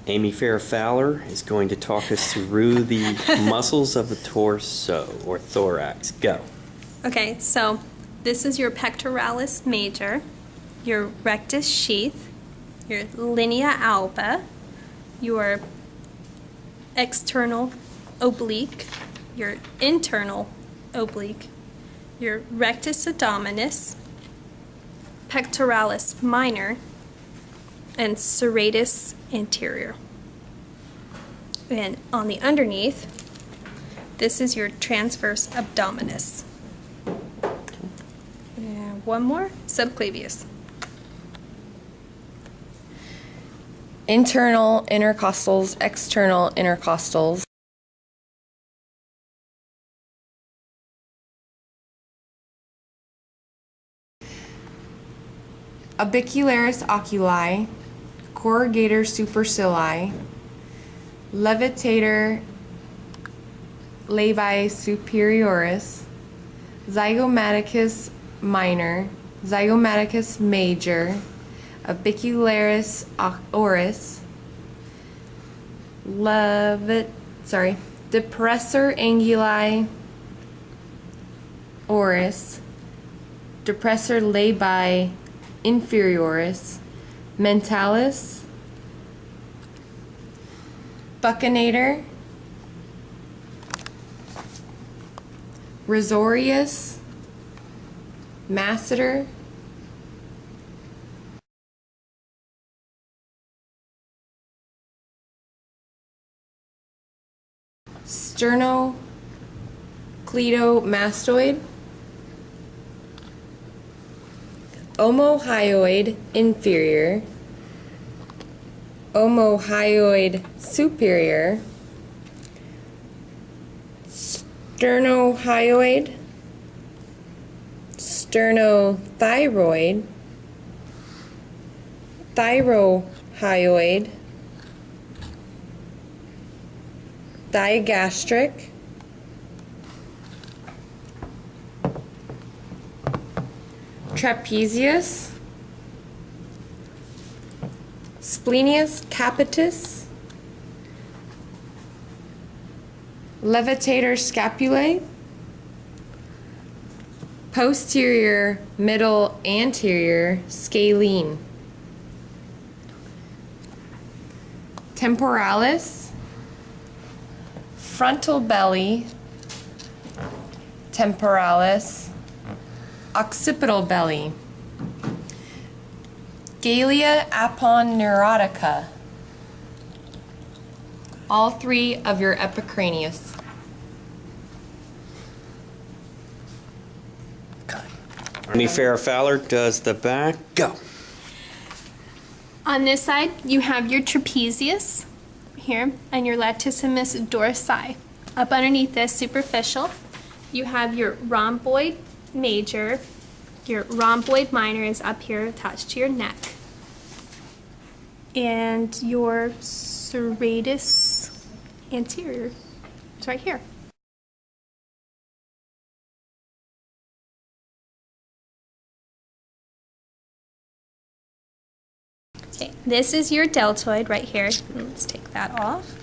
Amy Farrah-Fowler is going to talk us through the muscles of the torso or thorax. Go. Okay, so this is your pectoralis major, your rectus sheath, your linea alba, your external oblique, your internal oblique, your rectus abdominis, pectoralis minor, and serratus anterior. And on the underneath, this is your transverse abdominis. And one more, subclavius. Internal intercostals, external intercostals. Orbicularis oculi, corrugator supercilii, levitator labii superioris, zygomaticus minor, zygomaticus major, orbicularis oris, depressor anguli oris, depressor labii inferioris, mentalis, buccinator, risorius, masseter, sternocleidomastoid, omohyoid inferior, omohyoid superior, sternohyoid, sternothyroid, thyrohyoid, digastric, trapezius, splenius capitis, levitator scapulae, posterior middle anterior scalene, temporalis, frontal belly, temporalis, occipital belly, Galea aponeurotica, all three of your epicranius. Amy Farrah-Fowler does the back. Go. On this side, you have your trapezius here and your latissimus dorsi. Up underneath this, superficial, you have your rhomboid major. Your rhomboid minor is up here attached to your neck. And your serratus anterior is right here. Okay, this is your deltoid right here. Let's take that off.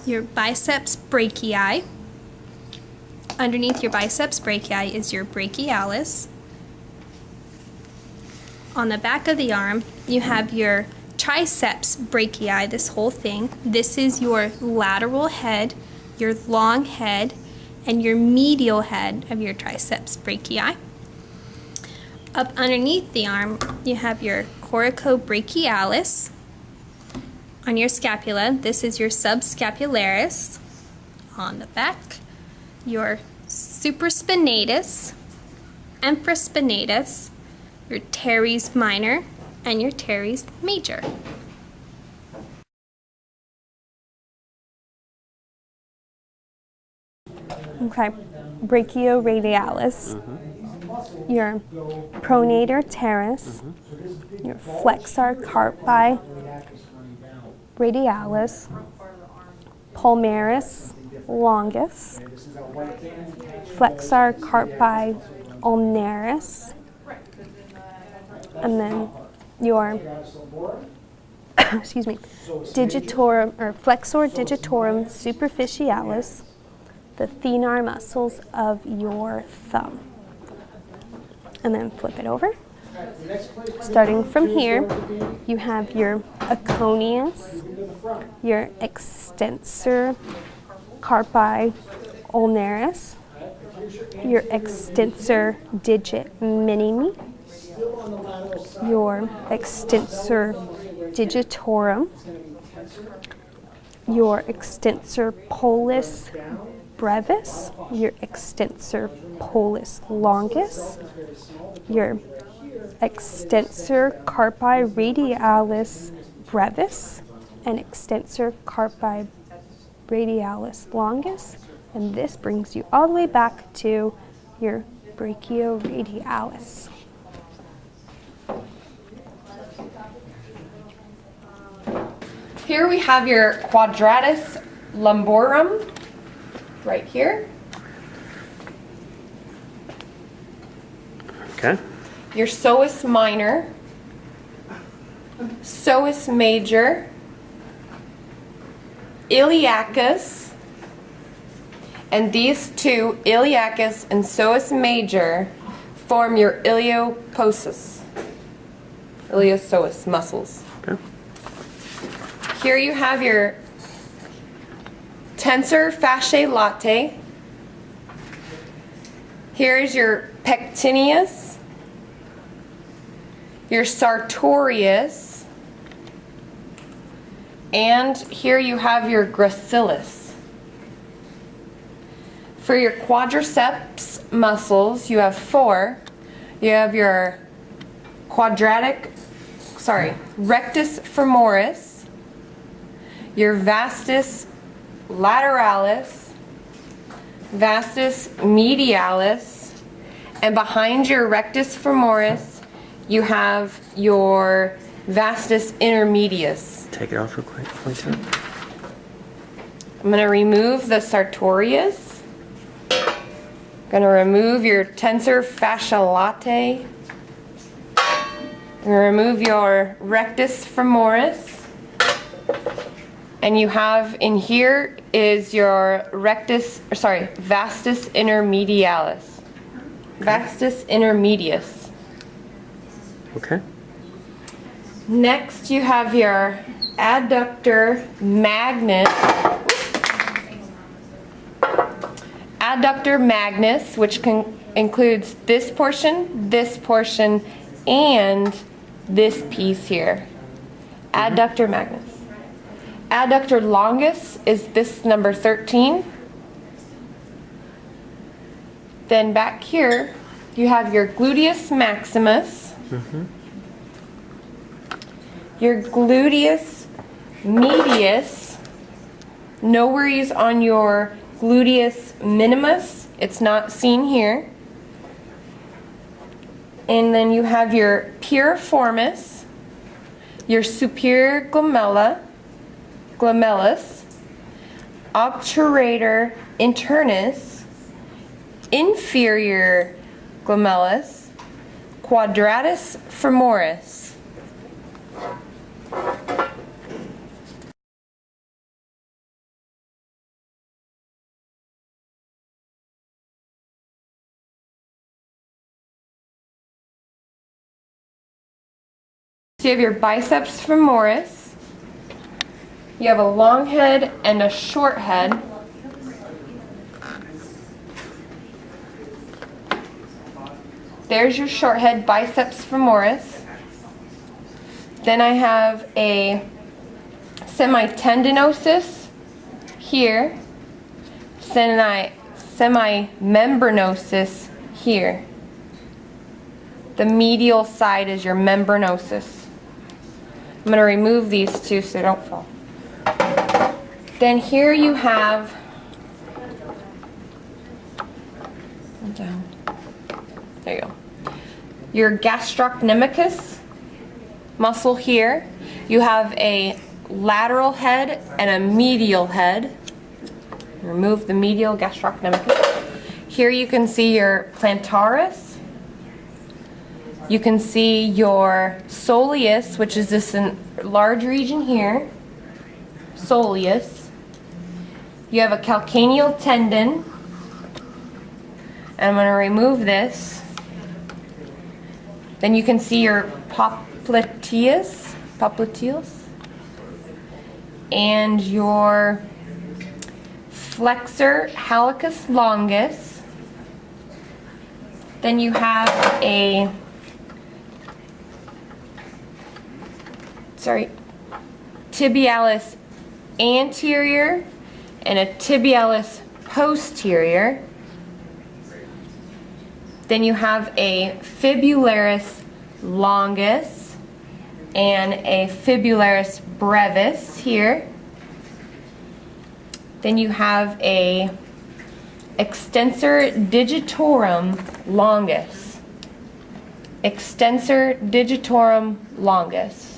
Your biceps brachii. Underneath your biceps brachii is your brachialis. On the back of the arm, you have your triceps brachii, this whole thing. This is your lateral head, your long head, and your medial head of your triceps brachii. Up underneath the arm, you have your coracobrachialis. On your scapula, this is your subscapularis. On the back, your supraspinatus, infraspinatus, your teres minor, and your teres major. Okay, brachioradialis, your pronator teres, your flexor carpi radialis, palmaris longus, flexor carpi ulnaris, and then your excuse me, digitorum or flexor digitorum superficialis, the thenar muscles of your thumb. And then flip it over. Starting from here, you have your aconius, your extensor carpi ulnaris, your extensor digit minimi, your extensor digitorum, your extensor pollis brevis, your extensor pollis longus, your extensor carpi radialis brevis, and extensor carpi radialis longus, and this brings you all the way back to your brachioradialis. Here we have your quadratus lumborum, right here. Okay. Your psoas minor, psoas major, iliacus, and these two, iliacus and psoas major, form your iliopsoas muscles. Okay. Here you have your tensor fasciae latae. Here is your pectineus, your sartorius, and here you have your gracilis. For your quadriceps muscles, you have four. You have your rectus femoris, your vastus lateralis, vastus medialis, and behind your rectus femoris, you have your vastus intermedius. Take it off real quick. Point to it. I'm going to remove the sartorius. Going to remove your tensor fasciae latae. I'm going to remove your rectus femoris. And you have in here is your vastus intermedialis. Vastus intermedius. Okay. Next you have your adductor magnus. Adductor magnus, which includes this portion, and this piece here. Adductor magnus. Adductor longus is this number 13. Then back here, you have your gluteus maximus, your gluteus medius. No worries on your gluteus minimus, it's not seen here. And then you have your piriformis, your superior glomerular, glomerulis, obturator internus, inferior glomerulis, quadratus femoris. So you have your biceps femoris. You have a long head and a short head. There's your short head, biceps femoris. Then I have a semitendinosus here, semimembranosus here. The medial side is your membranosus. I'm going to remove these two so they don't fall. Then here you have, down. There you go. Your gastrocnemicus muscle here. You have a lateral head and a medial head. Remove the medial gastrocnemicus. Here you can see your plantaris. You can see your soleus, which is this large region here, soleus. You have a calcaneal tendon, and I'm going to remove this. Then you can see your popliteus, and your flexor hallucis longus. Then you have a tibialis anterior and a tibialis posterior. Then you have a fibularis longus and a fibularis brevis here. Then you have a extensor digitorum longus. Extensor digitorum longus.